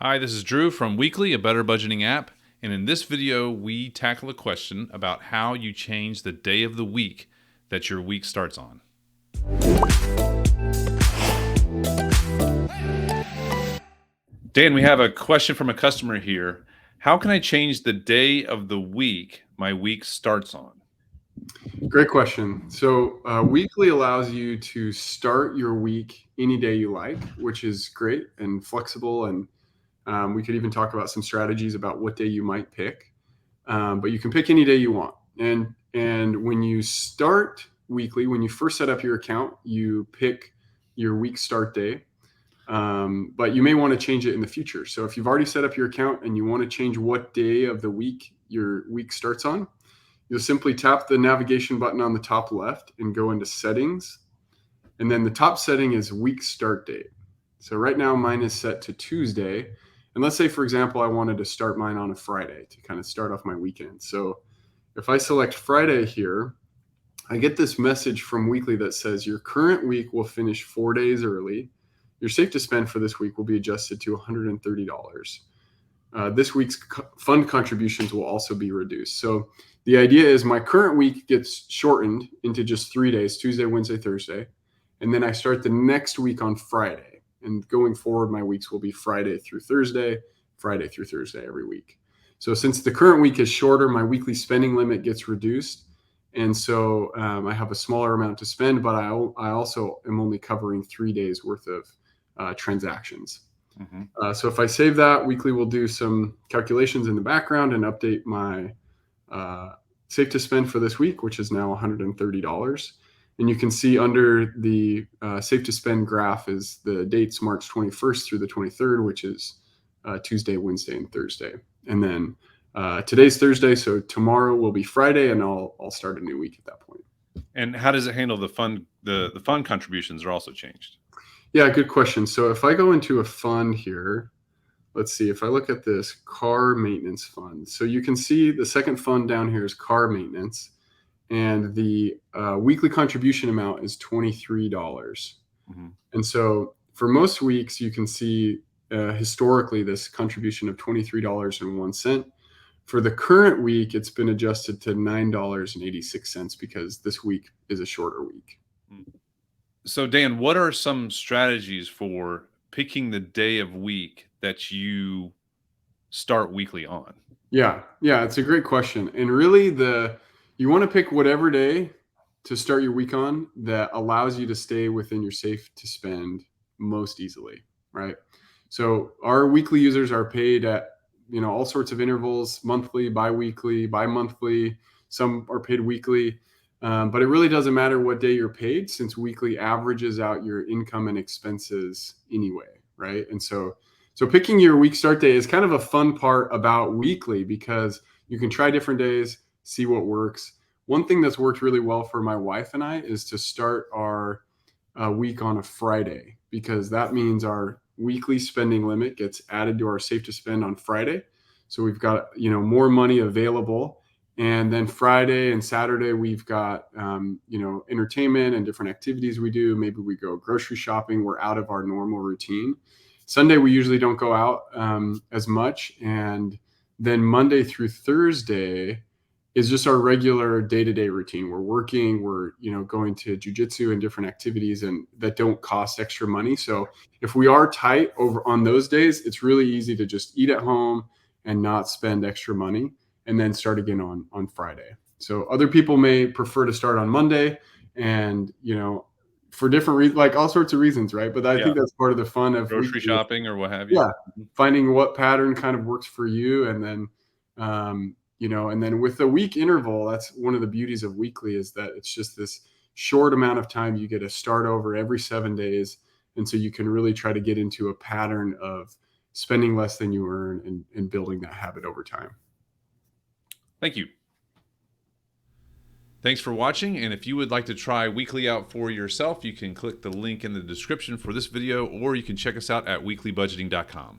Hi, this is Drew from Weekly, a better budgeting app. And in this video, we tackle a question about how you change the day of the week that your week starts on. Dan, we have a question from a customer here. How can I change the day of the week my week starts on? Great question. So, weekly allows you to start your week any day you like, which is great and flexible. And we could even talk about some strategies about what day you might pick. But you can pick any day you want. And when you start weekly, when you first set up your account, you pick your week start day. But you may want to change it in the future. So if you've already set up your account and you want to change what day of the week your week starts on, you'll simply tap the navigation button on the top left and go into settings. And then the top setting is week start date. So right now mine is set to Tuesday. And let's say, for example, I wanted to start mine on a Friday to kind of start off my weekend. So if I select Friday here, I get this message from Weekly that says your current week will finish 4 days early. Your safe to spend for this week will be adjusted to $130. This week's fund contributions will also be reduced. So the idea is my current week gets shortened into just 3 days, Tuesday, Wednesday, Thursday. And then I start the next week on Friday. And going forward, my weeks will be Friday through Thursday every week. So since the current week is shorter, my weekly spending limit gets reduced. And so I have a smaller amount to spend, but I also am only covering 3 days worth of transactions. So if I save that, Weekly will do some calculations in the background and update my safe to spend for this week, which is now $130. And you can see under the safe to spend graph is the dates March 21st through the 23rd, which is Tuesday, Wednesday, and Thursday. And then today's Thursday, so tomorrow will be Friday, and I'll start a new week at that point. And how does it handle the fund? The fund contributions are also changed. Yeah, good question. So if I go into a fund here, let's see, if I look at this car maintenance fund, so you can see the second fund down here is car maintenance, and the weekly contribution amount is $23. And so for most weeks, you can see historically this contribution of $23.01. For the current week, it's been adjusted to $9.86 because this week is a shorter week. So Dan, what are some strategies for picking the day of week that you start weekly on? Yeah, it's a great question. And really you want to pick whatever day to start your week on that allows you to stay within your safe to spend most easily, right? So our weekly users are paid at all sorts of intervals, monthly, bi-weekly, bi-monthly. Some are paid weekly. But it really doesn't matter what day you're paid, since Weekly averages out your income and expenses anyway, right? And so picking your week start day is kind of a fun part about Weekly because you can try different days, see what works. One thing that's worked really well for my wife and I is to start our week on a Friday, because that means our weekly spending limit gets added to our safe to spend on Friday. So we've got more money available. And then Friday and Saturday, we've got, entertainment and different activities we do. Maybe we go grocery shopping. We're out of our normal routine. Sunday, we usually don't go out as much. And then Monday through Thursday is just our regular day-to-day routine. We're working, we're, going to jujitsu and different activities and that don't cost extra money. So if we are tight over on those days, it's really easy to just eat at home and not spend extra money, and then start again on Friday. So other people may prefer to start on Monday and, for different reasons, like all sorts of reasons, right? But I think that's part of the fun of grocery shopping or what have you. Yeah. Finding what pattern kind of works for you. And then, and then with the week interval, that's one of the beauties of Weekly, is that it's just this short amount of time. You get to start over every 7 days. And so you can really try to get into a pattern of spending less than you earn and building that habit over time. Thank you. Thanks for watching, and if you would like to try Weekly out for yourself, you can click the link in the description for this video, or you can check us out at weeklybudgeting.com.